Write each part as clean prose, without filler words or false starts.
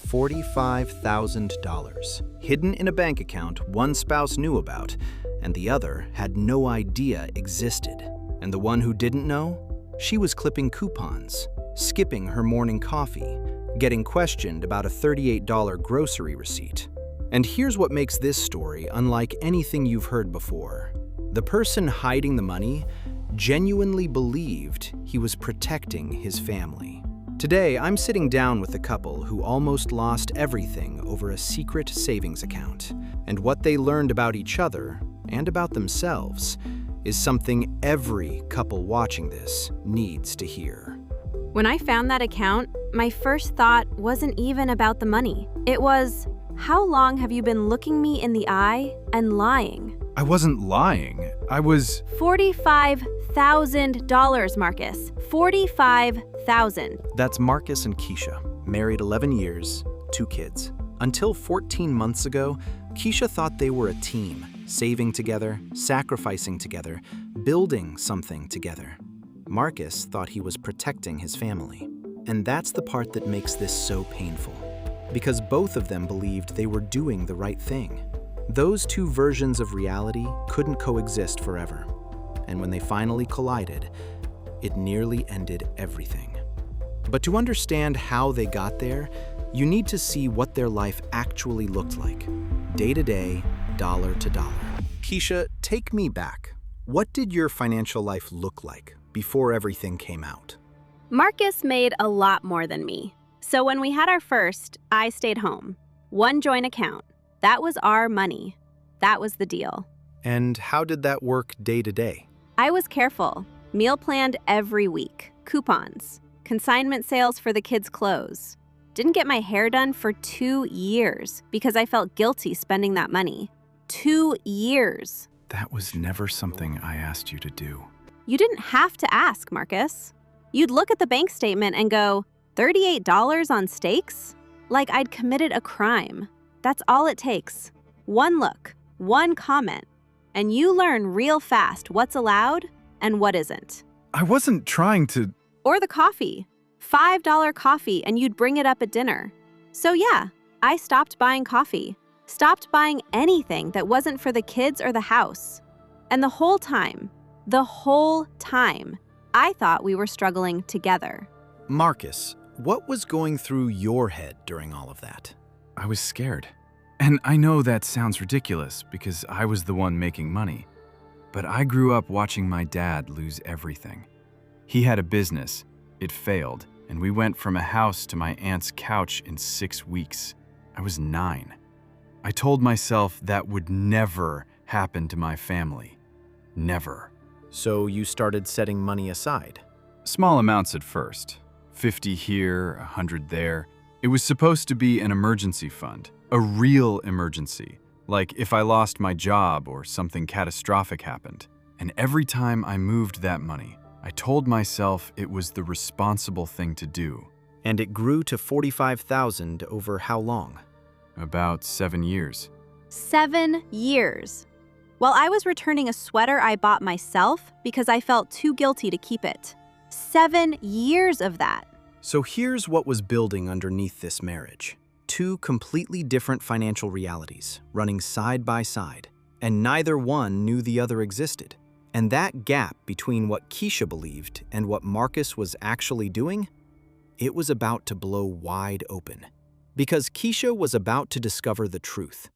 $45,000, hidden in a bank account one spouse knew about and the other had no idea existed. And the one who didn't know? She was clipping coupons, skipping her morning coffee, getting questioned about a $38 grocery receipt. And here's what makes this story unlike anything you've heard before. The person hiding the money genuinely believed he was protecting his family. Today, I'm sitting down with a couple who almost lost everything over a secret savings account. And what they learned about each other and about themselves is something every couple watching this needs to hear. When I found that account, my first thought wasn't even about the money. It was, how long have you been looking me in the eye and lying? I wasn't lying. I was... $45,000, Marcus. $45,000. That's Marcus and Keisha, married 11 years, 2 kids. Until 14 months ago, Keisha thought they were a team, saving together, sacrificing together, building something together. Marcus thought he was protecting his family. And that's the part that makes this so painful, because both of them believed they were doing the right thing. Those two versions of reality couldn't coexist forever. And when they finally collided, it nearly ended everything. But to understand how they got there, you need to see what their life actually looked like, day to day, dollar to dollar. Keisha, take me back. What did your financial life look like before everything came out? Marcus made a lot more than me. So when we had our first, I stayed home. One joint account. That was our money. That was the deal. And how did that work day to day? I was careful. Meal planned every week. Coupons. Consignment sales for the kids' clothes. Didn't get my hair done for 2 years because I felt guilty spending that money. 2 years. That was never something I asked you to do. You didn't have to ask, Marcus. You'd look at the bank statement and go, $38 on steaks? Like I'd committed a crime. That's all it takes. One look, one comment, and you learn real fast what's allowed and what isn't. I wasn't trying to... Or the coffee. $5 coffee and you'd bring it up at dinner. So yeah, I stopped buying coffee. Stopped buying anything that wasn't for the kids or the house. And the whole time, I thought we were struggling together. Marcus, what was going through your head during all of that? I was scared. And I know that sounds ridiculous because I was the one making money. But I grew up watching my dad lose everything. He had a business, it failed, and we went from a house to my aunt's couch in 6 weeks. I was 9. I told myself that would never happen to my family. Never. So you started setting money aside? Small amounts at first. 50 here, 100 there. It was supposed to be an emergency fund, a real emergency, like if I lost my job or something catastrophic happened. And every time I moved that money, I told myself it was the responsible thing to do. And it grew to $45,000 over how long? About 7 years. 7 years. While I was returning a sweater I bought myself because I felt too guilty to keep it. 7 years of that. So here's what was building underneath this marriage. 2 completely different financial realities, running side by side, and neither one knew the other existed. And that gap between what Keisha believed and what Marcus was actually doing, it was about to blow wide open. Because Keisha was about to discover the truth,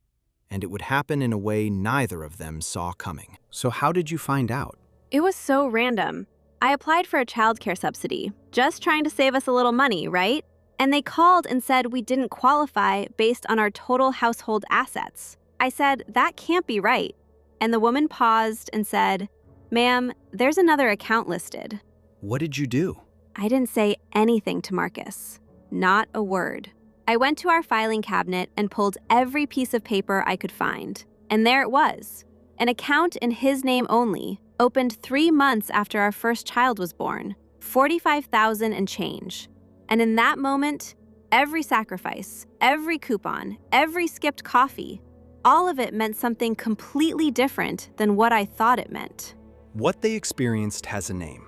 and it would happen in a way neither of them saw coming. So how did you find out? It was so random. I applied for a childcare subsidy, just trying to save us a little money, right? And they called and said we didn't qualify based on our total household assets. I said, that can't be right. And the woman paused and said, "Ma'am, there's another account listed." What did you do? I didn't say anything to Marcus. Not a word. I went to our filing cabinet and pulled every piece of paper I could find. And there it was. An account in his name only, opened 3 months after our first child was born. $45,000 and change. And in that moment, every sacrifice, every coupon, every skipped coffee, all of it meant something completely different than what I thought it meant. What they experienced has a name: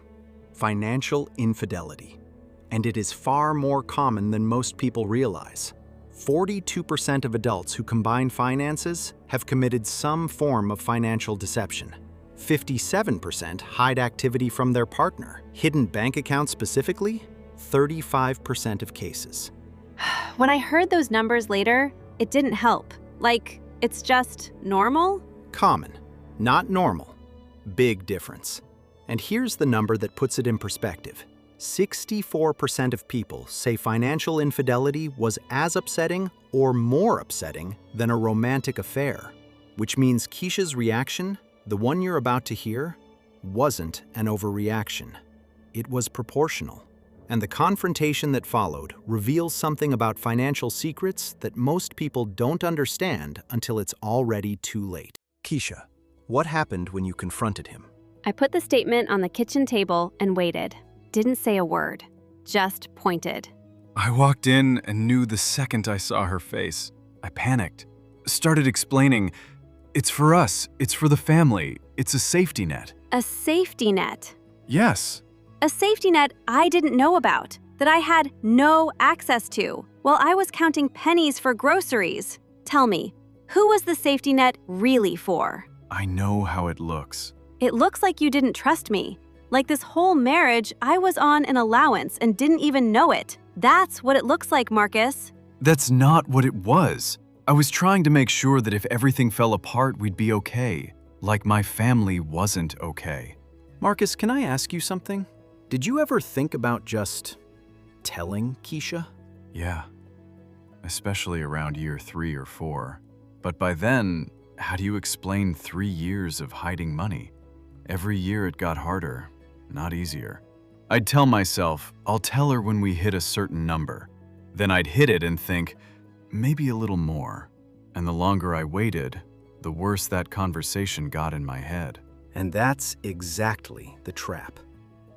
financial infidelity. And it is far more common than most people realize. 42% of adults who combine finances have committed some form of financial deception. 57% hide activity from their partner. Hidden bank accounts specifically, 35% of cases. When I heard those numbers later, it didn't help. Like, it's just normal? Common, not normal. Big difference. And here's the number that puts it in perspective. 64% of people say financial infidelity was as upsetting or more upsetting than a romantic affair, which means Keisha's reaction, the one you're about to hear, wasn't an overreaction. It was proportional. And the confrontation that followed reveals something about financial secrets that most people don't understand until it's already too late. Keisha, what happened when you confronted him? I put the statement on the kitchen table and waited. Didn't say a word, just pointed. I walked in and knew the second I saw her face. I panicked. Started explaining, "It's for us, it's for the family, it's a safety net." A safety net. Yes. A safety net I didn't know about, that I had no access to, while I was counting pennies for groceries. Tell me, who was the safety net really for? I know how it looks. It looks like you didn't trust me. Like this whole marriage, I was on an allowance and didn't even know it. That's what it looks like, Marcus. That's not what it was. I was trying to make sure that if everything fell apart, we'd be okay. Like my family wasn't okay. Marcus, can I ask you something? Did you ever think about just telling Keisha? Yeah, especially around year 3 or 4. But by then, how do you explain 3 years of hiding money? Every year it got harder, not easier. I'd tell myself, I'll tell her when we hit a certain number. Then I'd hit it and think, maybe a little more. And the longer I waited, the worse that conversation got in my head. And that's exactly the trap.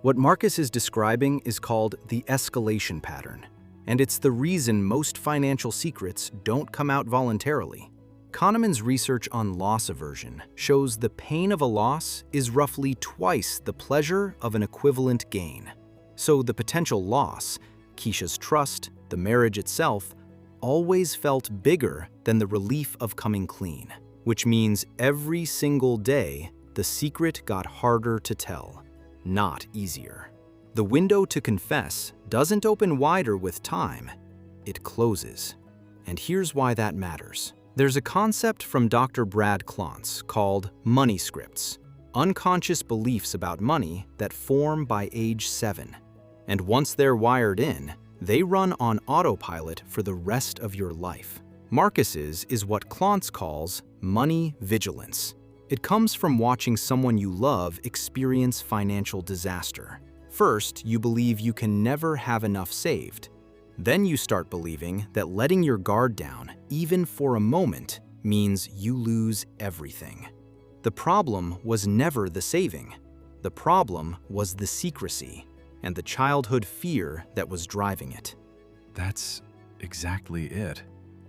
What Marcus is describing is called the escalation pattern, and it's the reason most financial secrets don't come out voluntarily. Kahneman's research on loss aversion shows the pain of a loss is roughly twice the pleasure of an equivalent gain. So the potential loss, Keisha's trust, the marriage itself, always felt bigger than the relief of coming clean, which means every single day the secret got harder to tell, not easier. The window to confess doesn't open wider with time, it closes. And here's why that matters. There's a concept from Dr. Brad Klontz called money scripts, unconscious beliefs about money that form by age 7. And once they're wired in, they run on autopilot for the rest of your life. Marcus's is what Klontz calls money vigilance. It comes from watching someone you love experience financial disaster. First, you believe you can never have enough saved. Then you start believing that letting your guard down, even for a moment, means you lose everything. The problem was never the saving. The problem was the secrecy and the childhood fear that was driving it. That's exactly it.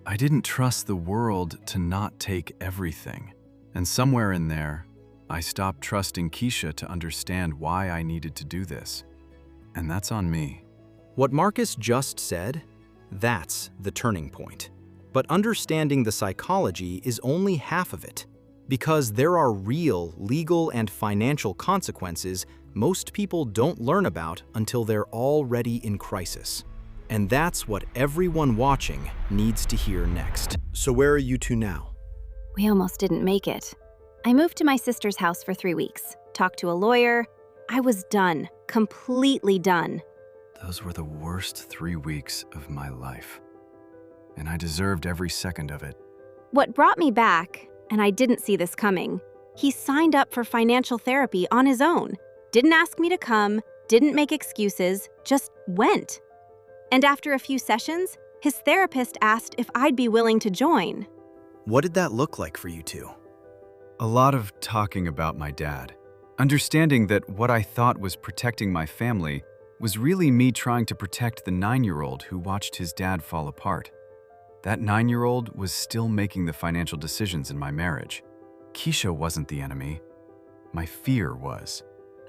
I didn't trust the world to not take everything. And somewhere in there, I stopped trusting Keisha to understand why I needed to do this. And that's on me. What Marcus just said, that's the turning point. But understanding the psychology is only half of it, because there are real legal and financial consequences most people don't learn about until they're already in crisis. And that's what everyone watching needs to hear next. So where are you two now? We almost didn't make it. I moved to my sister's house for 3 weeks, talked to a lawyer. I was done, completely done. Those were the worst 3 weeks of my life. And I deserved every second of it. What brought me back, and I didn't see this coming, he signed up for financial therapy on his own. Didn't ask me to come, didn't make excuses, just went. And after a few sessions, his therapist asked if I'd be willing to join. What did that look like for you two? A lot of talking about my dad. Understanding that what I thought was protecting my family was really me trying to protect the 9-year-old who watched his dad fall apart. That 9-year-old was still making the financial decisions in my marriage. Keisha wasn't the enemy. My fear was.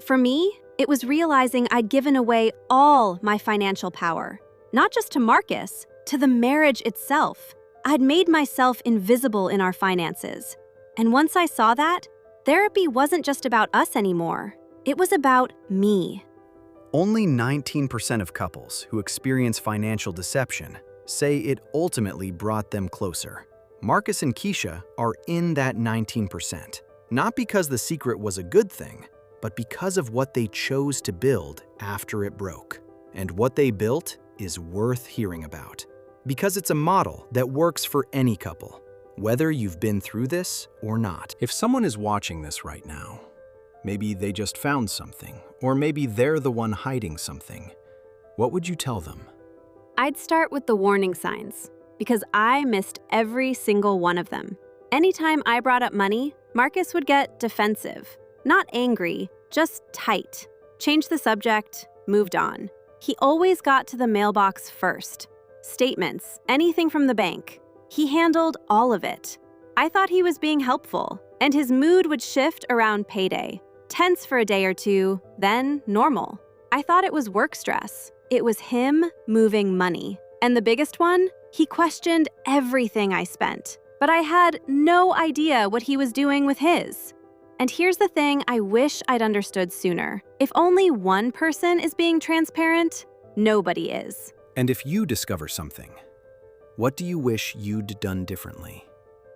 For me, it was realizing I'd given away all my financial power, not just to Marcus, to the marriage itself. I'd made myself invisible in our finances. And once I saw that, therapy wasn't just about us anymore. It was about me. Only 19% of couples who experience financial deception say it ultimately brought them closer. Marcus and Keisha are in that 19%, not because the secret was a good thing, but because of what they chose to build after it broke. And what they built is worth hearing about, because it's a model that works for any couple, whether you've been through this or not. If someone is watching this right now, maybe they just found something, or maybe they're the one hiding something, what would you tell them? I'd start with the warning signs, because I missed every single one of them. Anytime I brought up money, Marcus would get defensive. Not angry, just tight. Changed the subject, moved on. He always got to the mailbox first. Statements, anything from the bank. He handled all of it. I thought he was being helpful, and his mood would shift around payday. Tense for a day or two, then normal. I thought it was work stress. It was him moving money. And the biggest one? He questioned everything I spent. But I had no idea what he was doing with his. And here's the thing I wish I'd understood sooner. If only one person is being transparent, nobody is. And if you discover something, what do you wish you'd done differently?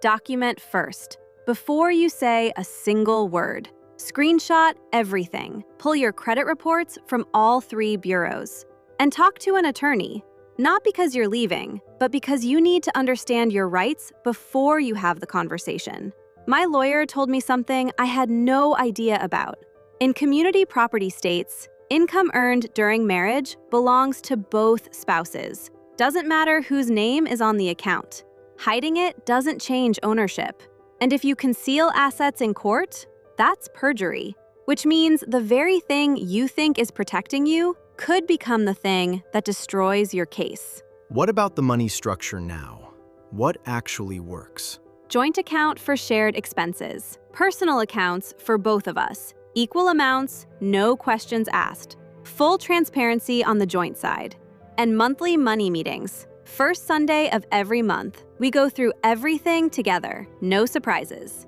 Document first, before you say a single word. Screenshot everything. Pull your credit reports from all 3 bureaus. And talk to an attorney, not because you're leaving, but because you need to understand your rights before you have the conversation. My lawyer told me something I had no idea about. In community property states, income earned during marriage belongs to both spouses. Doesn't matter whose name is on the account. Hiding it doesn't change ownership. And if you conceal assets in court, that's perjury, which means the very thing you think is protecting you could become the thing that destroys your case. What about the money structure now? What actually works? Joint account for shared expenses. Personal accounts for both of us. Equal amounts, no questions asked. Full transparency on the joint side. And monthly money meetings. First Sunday of every month. We go through everything together, no surprises.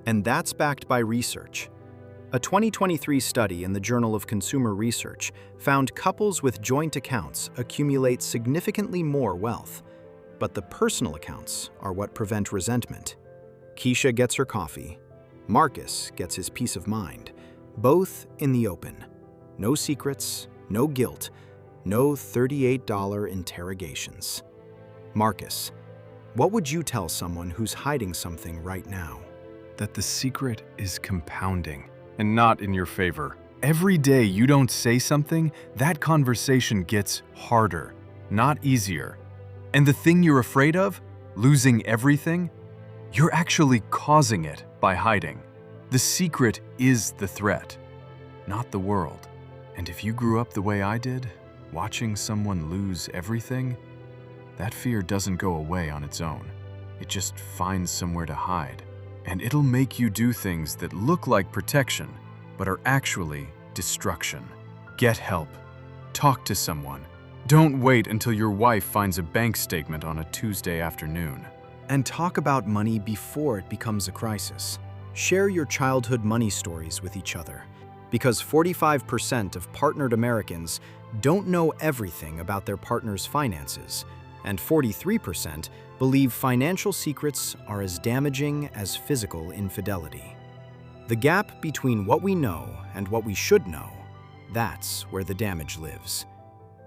And that's backed by research. A 2023 study in the Journal of Consumer Research found couples with joint accounts accumulate significantly more wealth. But the personal accounts are what prevent resentment. Keisha gets her coffee. Marcus gets his peace of mind. Both in the open. No secrets, no guilt, no $38 interrogations. Marcus, what would you tell someone who's hiding something right now? That the secret is compounding and not in your favor. Every day you don't say something, that conversation gets harder, not easier. And the thing you're afraid of, losing everything, you're actually causing it by hiding. The secret is the threat, not the world. And if you grew up the way I did, watching someone lose everything, that fear doesn't go away on its own. It just finds somewhere to hide. And it'll make you do things that look like protection, but are actually destruction. Get help. Talk to someone. Don't wait until your wife finds a bank statement on a Tuesday afternoon. And talk about money before it becomes a crisis. Share your childhood money stories with each other, because 45% of partnered Americans don't know everything about their partner's finances, and 43% believe financial secrets are as damaging as physical infidelity. The gap between what we know and what we should know, that's where the damage lives.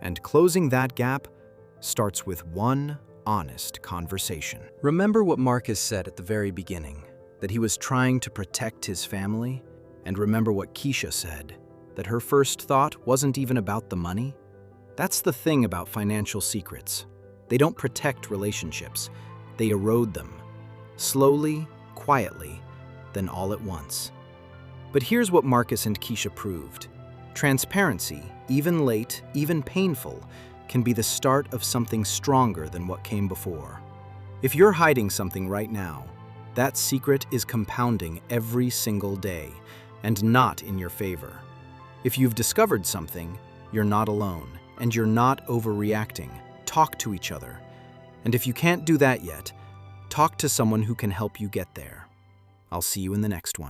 And closing that gap starts with one honest conversation. Remember what Marcus said at the very beginning, that he was trying to protect his family? And remember what Keisha said, that her first thought wasn't even about the money? That's the thing about financial secrets. They don't protect relationships. They erode them. Slowly, quietly, then all at once. But here's what Marcus and Keisha proved. Transparency, even late, even painful, can be the start of something stronger than what came before. If you're hiding something right now, that secret is compounding every single day, and not in your favor. If you've discovered something, you're not alone, and you're not overreacting. Talk to each other. And if you can't do that yet, talk to someone who can help you get there. I'll see you in the next one.